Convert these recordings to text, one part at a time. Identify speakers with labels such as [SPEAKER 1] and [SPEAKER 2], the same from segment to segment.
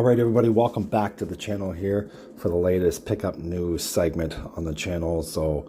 [SPEAKER 1] Alright everybody, welcome back to the channel here for the latest pickup news segment on the channel. So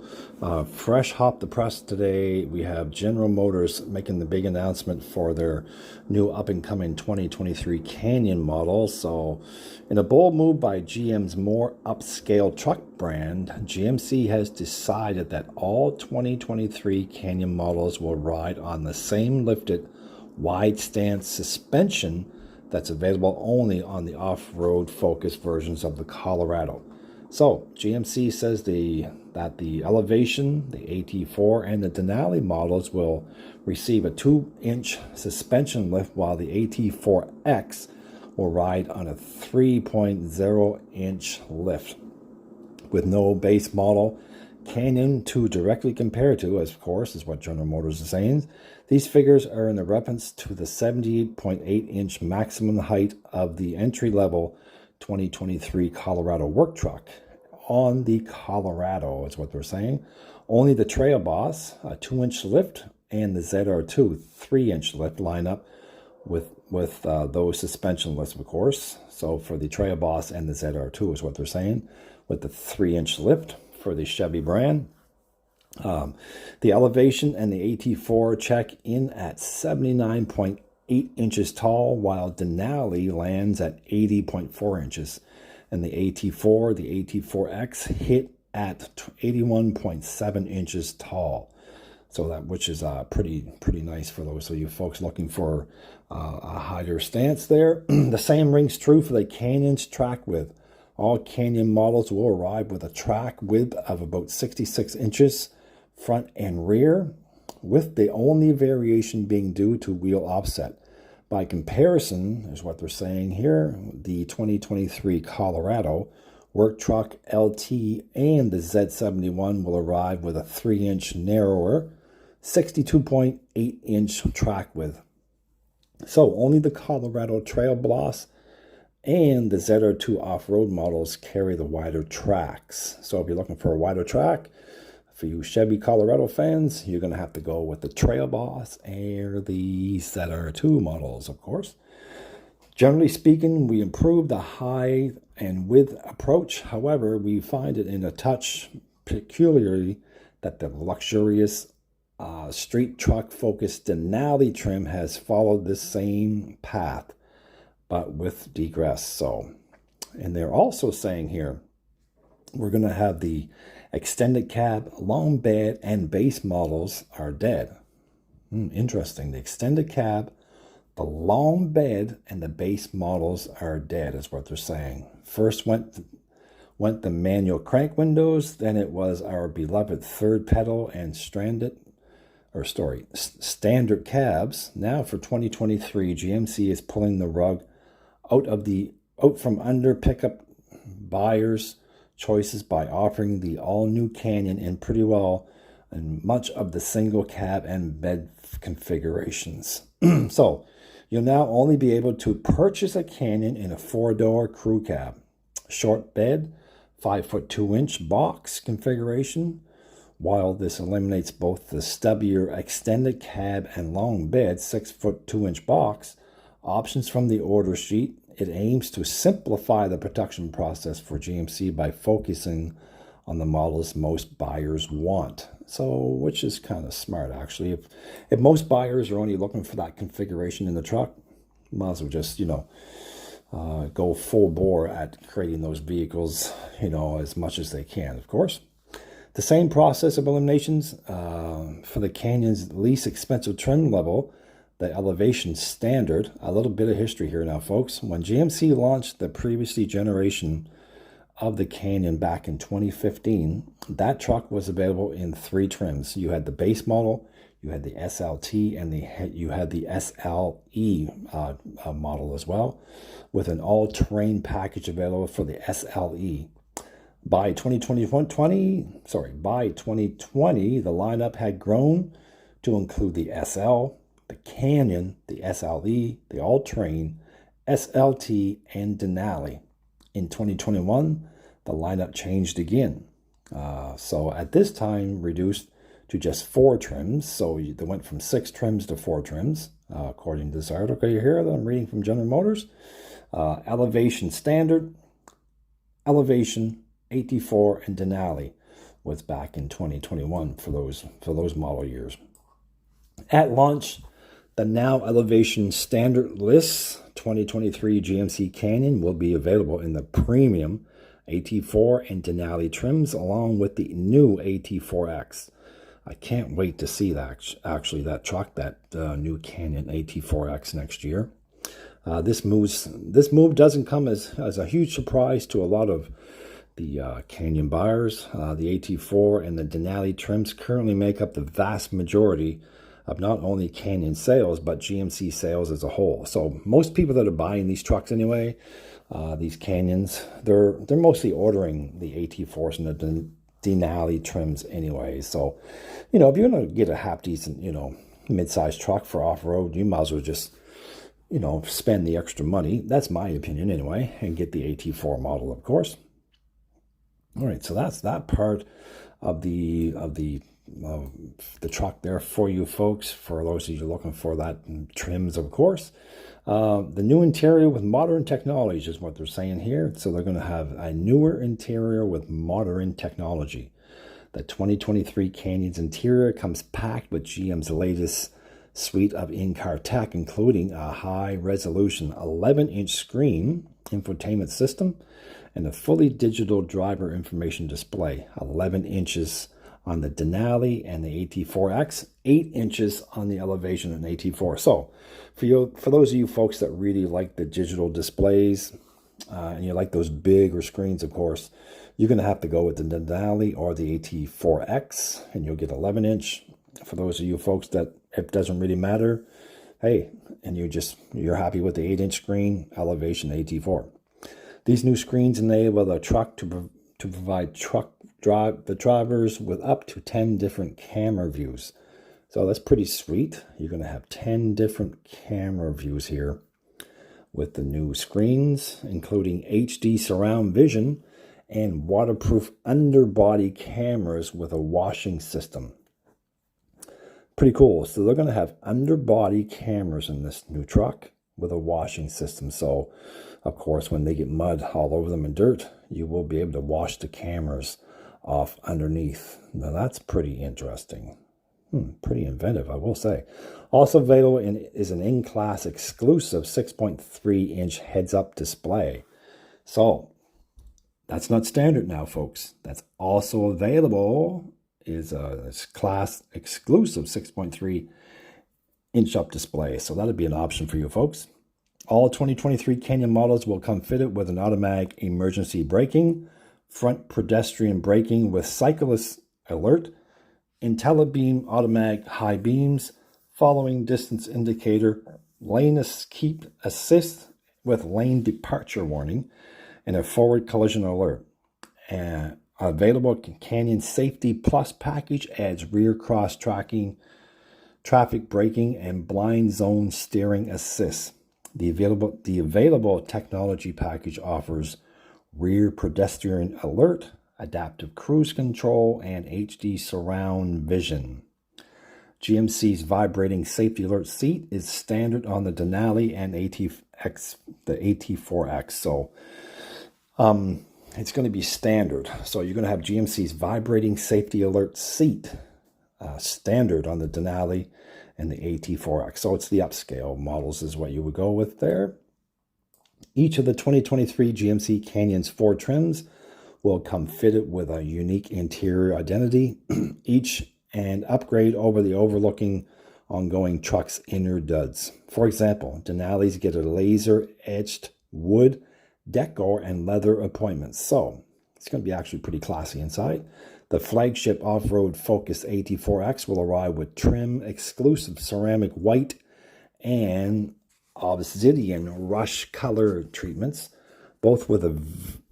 [SPEAKER 1] fresh hot the press today, we have General Motors making the big announcement for their new up-and-coming 2023 Canyon model. So in a bold move by GM's more upscale truck brand, GMC has decided that all 2023 Canyon models will ride on the same lifted wide stance suspension that's available only on the off-road focused versions of the Colorado. So GMC says that the Elevation, the AT4, and the Denali models will receive a 2-inch suspension lift, while the AT4X will ride on a 3.0-inch lift with no base model Canyon to directly compare to, of course, is what General Motors is saying. These figures are in the reference to the 78.8-inch maximum height of the entry-level 2023 Colorado work truck. On the Colorado is what they're saying. Only the Trail Boss, a 2-inch lift, and the ZR2, 3-inch lift line up with those suspension lifts, of course. So for the Trail Boss and the ZR2 is what they're saying, with the 3-inch lift for the Chevy brand. The Elevation and the AT4 check in at 79.8 inches tall, while Denali lands at 80.4 inches. And the AT4, the AT4X hit at 81.7 inches tall. So that, which is pretty nice for those of you folks looking for a higher stance there. The same rings true for the Canyon's track width. All Canyon models will arrive with a track width of about 66 inches front and rear, with the only variation being due to wheel offset. By comparison, is what they're saying here, the 2023 Colorado work truck LT and the Z71 will arrive with a 3-inch narrower, 62.8-inch track width. So only the Colorado Trail Boss and the ZR2 off-road models carry the wider tracks. So if you're looking for a wider track, for you Chevy Colorado fans, you're going to have to go with the Trail Boss or the ZR2 models, of course. Generally speaking, we improve the height and width approach. However, we find it in a touch peculiarly that the luxurious street truck-focused Denali trim has followed this same path, but with degress. So, and they're also saying here, we're going to have the extended cab, long bed, and base models are dead. Interesting. The extended cab, the long bed, and the base models are dead, is what they're saying. First went the manual crank windows, then it was our beloved third pedal and standard cabs. Now for 2023, GMC is pulling the rug out from under pickup buyers' choices by offering the all-new Canyon in pretty well and much of the single cab and bed configurations. So you'll now only be able to purchase a Canyon in a 4-door crew cab, short bed, 5'2" box configuration. While this eliminates both the stubbier extended cab and long bed 6'2" box options from the order sheet, it aims to simplify the production process for GMC by focusing on the models most buyers want. So, which is kind of smart, actually. If most buyers are only looking for that configuration in the truck, might as well just, go full bore at creating those vehicles, as much as they can, of course. The same process of eliminations for the Canyon's least expensive trim level, the Elevation Standard. A little bit of history here now, folks. When GMC launched the previously generation of the Canyon back in 2015, that truck was available in 3 trims. You had the base model, you had the SLT, and you had the SLE model as well, with an all-terrain package available for the SLE. By 2020, the lineup had grown to include the SL, the Canyon, the SLE, the all-terrain, SLT, and Denali. In 2021, the lineup changed again. So at this time, reduced to just 4 trims. So they went from 6 trims to 4 trims, according to this article here that I'm reading from General Motors. Elevation Standard, Elevation, 84, and Denali was back in 2021 for those model years. At launch, the now Elevation Standard List 2023 GMC Canyon will be available in the premium AT4 and Denali trims, along with the new AT4X. I can't wait to see that truck, that new Canyon AT4X next year. This move doesn't come as a huge surprise to a lot of the Canyon buyers. The AT4 and the Denali trims currently make up the vast majority of not only Canyon sales, but GMC sales as a whole. So most people that are buying these trucks anyway, these Canyons, they're mostly ordering the AT4s and the Denali trims anyway. So, if you're going to get a half-decent, mid-sized truck for off-road, you might as well just, spend the extra money. That's my opinion anyway, and get the AT4 model, of course. All right, so that's that part of the truck there for you folks. For those of you looking for that trims, of course. The new interior with modern technology is what they're saying here. So they're going to have a newer interior with modern technology. The 2023 Canyon's interior comes packed with GM's latest suite of in-car tech, including a high-resolution 11-inch screen infotainment system and a fully digital driver information display. 11 inches on the Denali and the AT4X, 8 inches on the Elevation and AT4. So for those of you folks that really like the digital displays, and you like those bigger screens, of course, you're going to have to go with the Denali or the AT4X, and you'll get 11-inch. For those of you folks that it doesn't really matter, hey, and you're happy with the 8-inch screen, Elevation AT4. These new screens enable the truck to provide the drivers with up to 10 different camera views. So that's pretty sweet. You're going to have 10 different camera views here with the new screens, including HD surround vision and waterproof underbody cameras with a washing system. Pretty cool. So they're going to have underbody cameras in this new truck with a washing system. So, of course, when they get mud all over them and dirt, you will be able to wash the cameras off underneath. Now, that's pretty interesting. Pretty inventive, I will say. Also available is an in-class exclusive 6.3-inch heads-up display. So, that's not standard now, folks. That's also available is a class exclusive 6.3-inch up display. So that'll be an option for you folks. All 2023 Canyon models will come fitted with an automatic emergency braking, front pedestrian braking with cyclist alert, IntelliBeam automatic high beams, following distance indicator, lane keep assist with lane departure warning, and a forward collision alert. And available Canyon Safety Plus package adds rear cross tracking, traffic braking, and blind zone steering assist. The available technology package offers rear pedestrian alert, adaptive cruise control, and HD surround vision. GMC's vibrating safety alert seat is standard on the Denali and the AT4X. So, it's going to be standard. So you're going to have GMC's vibrating safety alert seat standard on the Denali and the AT4X. So it's the upscale models is what you would go with there. Each of the 2023 GMC Canyon's 4 trims will come fitted with a unique interior identity, each and upgrade over the overlooking ongoing truck's inner duds. For example, Denali's get a laser-etched wood decor and leather appointments. So it's going to be actually pretty classy inside. The flagship off-road Focus AT4X will arrive with trim exclusive ceramic white and obsidian rush color treatments, both with a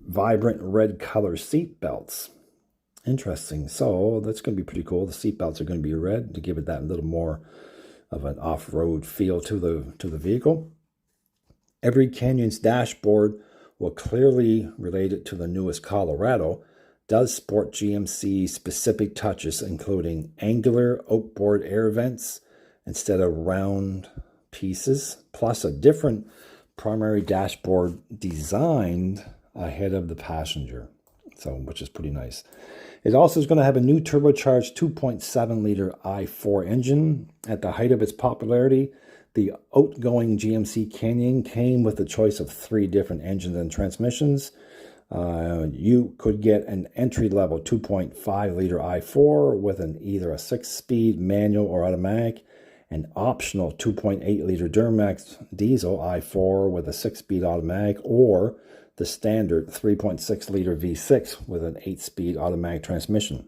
[SPEAKER 1] vibrant red color seat belts. Interesting. So that's going to be pretty cool. The seat belts are going to be red to give it that little more of an off-road feel to the vehicle. Every Canyon's dashboard will clearly relate it to the newest Colorado, does sport GMC specific touches, including angular outboard air vents instead of round pieces, plus a different primary dashboard designed ahead of the passenger, so which is pretty nice. It also is going to have a new turbocharged 2.7-liter i4 engine. At the height of its popularity, the outgoing GMC Canyon came with a choice of 3 different engines and transmissions. You could get an entry-level 2.5-liter i4 with either a 6-speed manual or automatic, an optional 2.8-liter Duramax diesel i4 with a 6-speed automatic, or the standard 3.6-liter V6 with an 8-speed automatic transmission.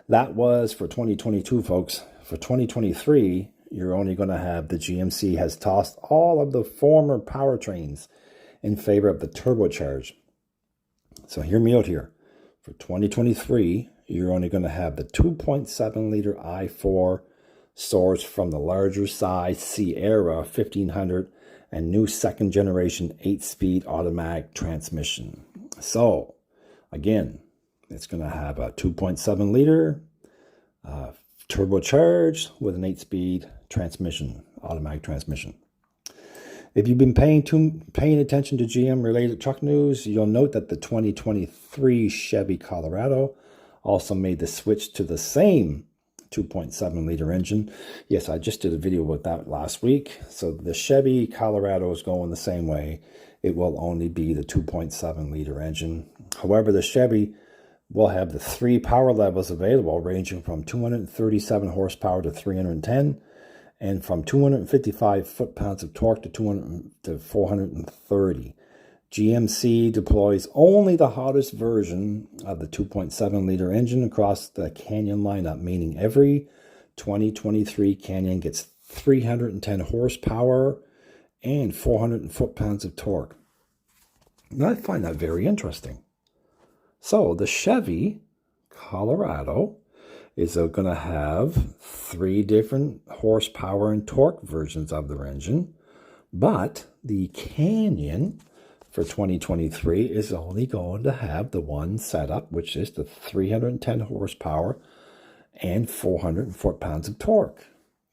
[SPEAKER 1] That was for 2022, folks. For 2023, you're only going to have the GMC has tossed all of the former powertrains in favor of the turbocharged. So hear me out here. For 2023, you're only going to have the 2.7-liter i4 sourced from the larger size Sierra 1500 and new second generation 8-speed automatic transmission. So again, it's going to have a 2.7-liter turbocharged with an 8-speed transmission, automatic transmission. If you've been paying attention to GM related truck news, you'll note that the 2023 Chevy Colorado also made the switch to the same 2.7-liter engine. Yes, I just did a video with that last week. So the Chevy Colorado is going the same way. It will only be the 2.7-liter engine. However, the Chevy will have the 3 power levels available, ranging from 237 horsepower to 310, and from 255 foot-pounds of torque to 430. GMC deploys only the hottest version of the 2.7-liter engine across the Canyon lineup, meaning every 2023 Canyon gets 310 horsepower and 400 foot-pounds of torque. And I find that very interesting. So the Chevy Colorado is going to have 3 different horsepower and torque versions of their engine, but the Canyon for 2023 is only going to have the one setup, which is the 310 horsepower and 400 foot-pounds of torque.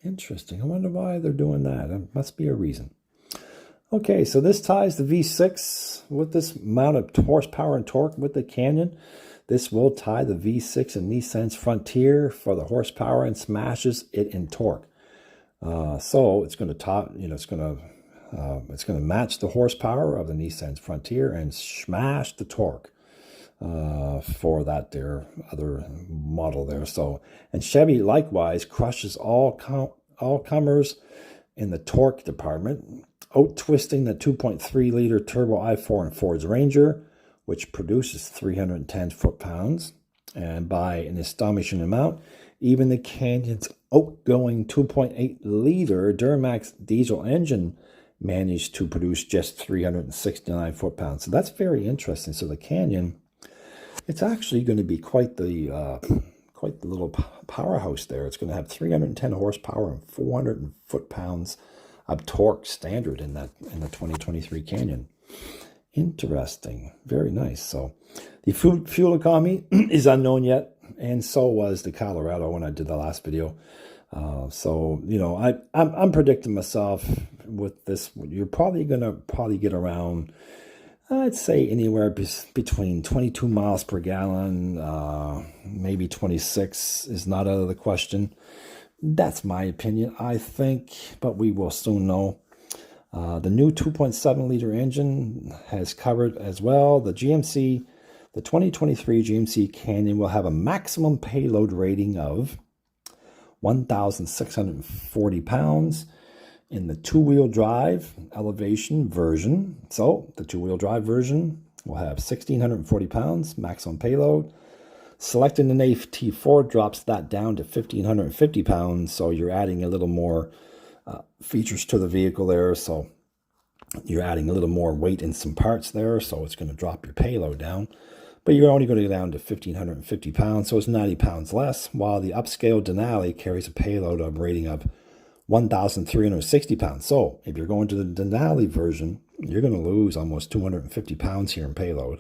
[SPEAKER 1] Interesting. I wonder why they're doing that. There must be a reason. Okay, so this ties the V6 with this amount of horsepower and torque with the Canyon. This will tie the V6 and Nissan's Frontier for the horsepower and smashes it in torque. So it's going to it's going to match the horsepower of the Nissan's Frontier and smash the torque for that there other model there. So, and Chevy likewise crushes all comers in the torque department, out-twisting the 2.3-liter turbo i4 in Ford's Ranger, which produces 310 foot-pounds, and by an astonishing amount, even the Canyon's outgoing 2.8-liter Duramax diesel engine managed to produce just 369 foot-pounds. So that's very interesting. So the Canyon, it's actually going to be quite the little powerhouse there. It's going to have 310 horsepower and 400 foot-pounds of torque standard in the 2023 Canyon. Interesting. Very nice. So the fuel economy is unknown yet, and so was the Colorado when I did the last video. So, you know, I'm predicting myself with this, you're probably going to get around, I'd say anywhere between 22 miles per gallon, maybe 26 is not out of the question. That's my opinion, I think, but we will soon know. The new 2.7-liter engine has covered as well. The 2023 GMC Canyon will have a maximum payload rating of 1,640 pounds in the two-wheel drive elevation version. So the two-wheel drive version will have 1,640 pounds maximum payload. Selecting an AT4 drops that down to 1,550 pounds. So you're adding a little more features to the vehicle there. So you're adding a little more weight in some parts there. So it's going to drop your payload down. But you're only going to go down to 1,550 pounds, so it's 90 pounds less, while the upscale Denali carries a payload of rating of 1,360 pounds. So if you're going to the Denali version, you're going to lose almost 250 pounds here in payload.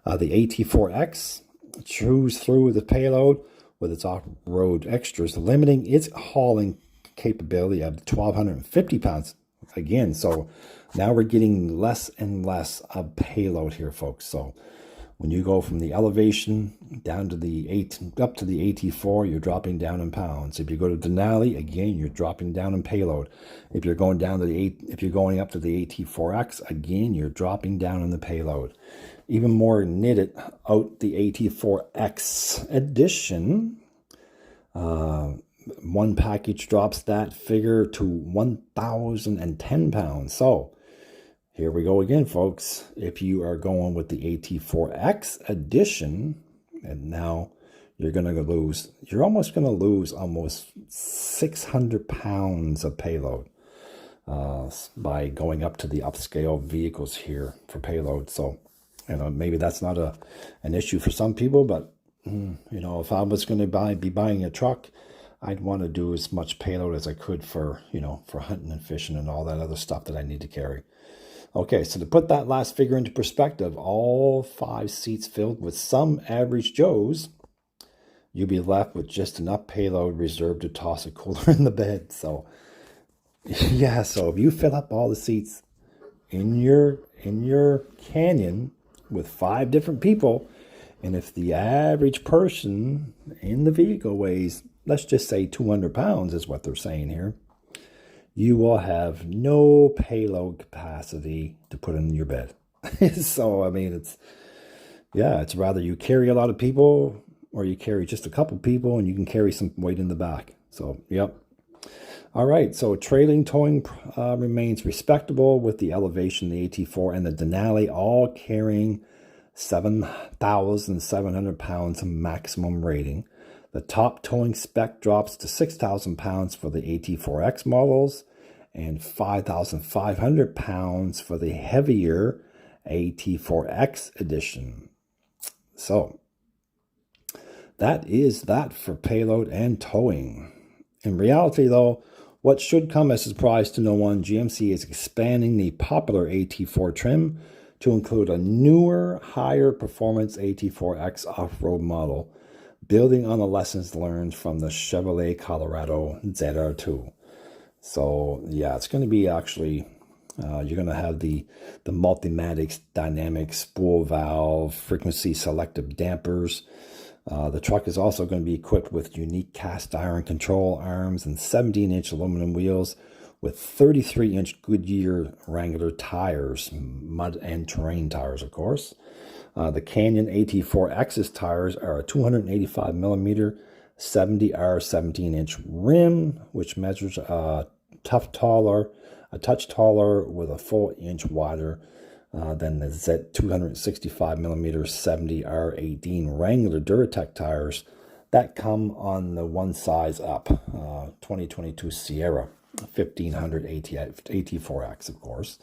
[SPEAKER 1] The AT4X chews through the payload with its off-road extras, limiting its hauling capability of 1,250 pounds. again. So now we're getting less and less of payload here, folks. So when you go from the elevation down to the up to the AT4, you're dropping down in pounds. If you go to Denali, again, you're dropping down in payload. If you're going down to if you're going up to the AT4X, again, you're dropping down in the payload. Even more knitted out the AT4X edition. One package drops that figure to 1,010 pounds. So here we go again, folks. If you are going with the AT4X edition, and now you're going to lose, you're almost going to lose almost 600 pounds of payload by going up to the upscale vehicles here for payload. So, you know, maybe that's not an issue for some people, but, you know, if I was going to be buying a truck, I'd want to do as much payload as I could for, you know, for hunting and fishing and all that other stuff that I need to carry. Okay, so to put that last figure into perspective, all 5 seats filled with some average Joes, you'll be left with just enough payload reserved to toss a cooler in the bed. So, yeah, so if you fill up all the seats in your Canyon with 5 different people, and if the average person in the vehicle weighs, let's just say 200 pounds is what they're saying here, you will have no payload capacity to put in your bed. So, I mean, it's rather you carry a lot of people or you carry just a couple people and you can carry some weight in the back. So, yep. All right, so trailing towing remains respectable with the Elevation, the AT4, and the Denali all carrying 7,700 pounds maximum rating. The top towing spec drops to 6,000 pounds for the AT4X models and 5,500 pounds for the heavier AT4X edition. So that is that for payload and towing. In reality, though, what should come as a surprise to no one, GMC is expanding the popular AT4 trim to include a newer, higher performance AT4X off-road model, building on the lessons learned from the Chevrolet Colorado ZR2. So, yeah, it's going to be actually, you're going to have the Multimatic dynamic spool valve, frequency selective dampers. The truck is also going to be equipped with unique cast iron control arms and 17-inch aluminum wheels with 33-inch Goodyear Wrangler tires, mud and terrain tires, of course. The Canyon AT4X's tires are a 285 millimeter 70R 17-inch rim, which measures a touch taller with a full inch wider than the Z265 millimeter 70R 18 Wrangler Duratec tires that come on the one size up 2022 Sierra 1500 AT4X, of course.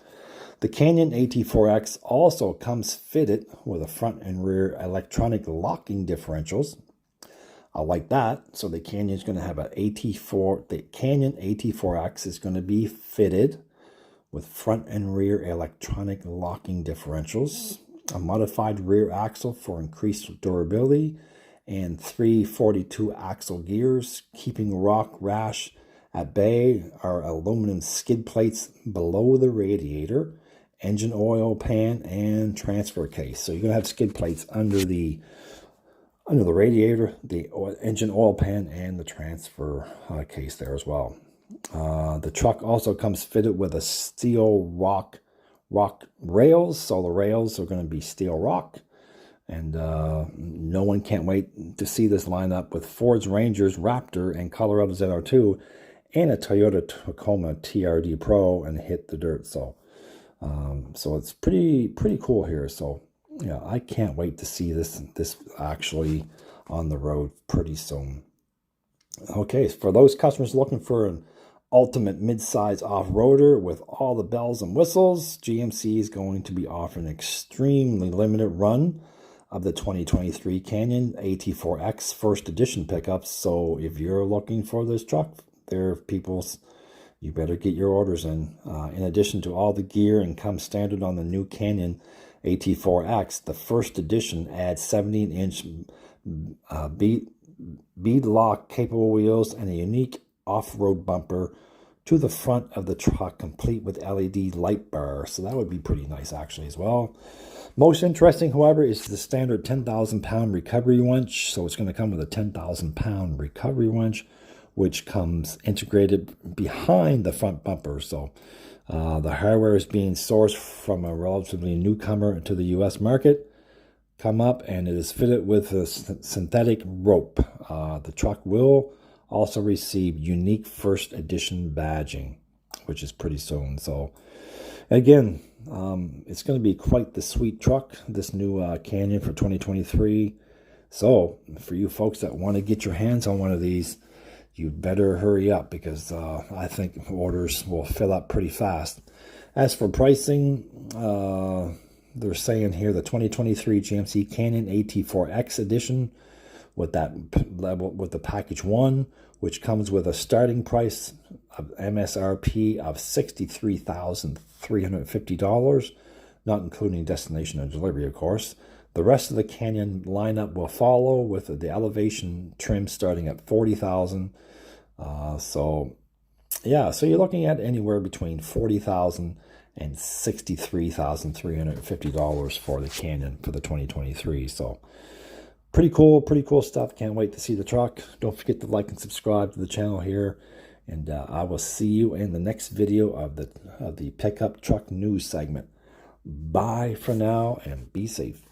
[SPEAKER 1] The Canyon AT4X also comes fitted with a front and rear electronic locking differentials. I like that. So the Canyon is going to have the Canyon AT4X is going to be fitted with front and rear electronic locking differentials, a modified rear axle for increased durability, and 342 axle gears, keeping rock rash at bay are aluminum skid plates below the radiator, engine oil pan, and transfer case. So you're going to have skid plates under the radiator, the engine oil pan, and the transfer case there as well. The truck also comes fitted with a steel rock rails. So the rails are going to be steel rock. And no one can't wait to see this lineup with Ford's Rangers, Raptor, and Colorado ZR2, and a Toyota Tacoma TRD Pro, and hit the dirt. So it's pretty cool here. So yeah, I can't wait to see this actually on the road pretty soon. Okay, for those customers looking for an ultimate midsize off-roader with all the bells and whistles, GMC is going to be offering an extremely limited run of the 2023 Canyon AT4X first edition pickups. So if you're looking for this truck, you better get your orders in. In addition to all the gear and comes standard on the new Canyon AT4X, the first edition adds 17-inch bead lock capable wheels and a unique off-road bumper to the front of the truck, complete with LED light bar. So that would be pretty nice actually as well. Most interesting, however, is the standard 10,000 pound recovery winch. So it's going to come with a 10,000 pound recovery winch, which comes integrated behind the front bumper. So the hardware is being sourced from a relatively newcomer to the U.S. market. Come up, and it is fitted with a synthetic rope. The truck will also receive unique first edition badging, which is pretty soon. So again, it's going to be quite the sweet truck, this new Canyon for 2023. So for you folks that want to get your hands on one of these, you better hurry up, because I think orders will fill up pretty fast. As for pricing, they're saying here the 2023 GMC Canyon AT4X edition with that level, with the package 1, which comes with a starting price of MSRP of $63,350, not including destination and delivery, of course. The rest of the Canyon lineup will follow, with the elevation trim starting at $40,000. So yeah, so you're looking at anywhere between $40,000 and $63,350 for the Canyon for the 2023. So pretty cool stuff. Can't wait to see the truck. Don't forget to like and subscribe to the channel here, and I will see you in the next video of the pickup truck news segment. Bye for now, and be safe.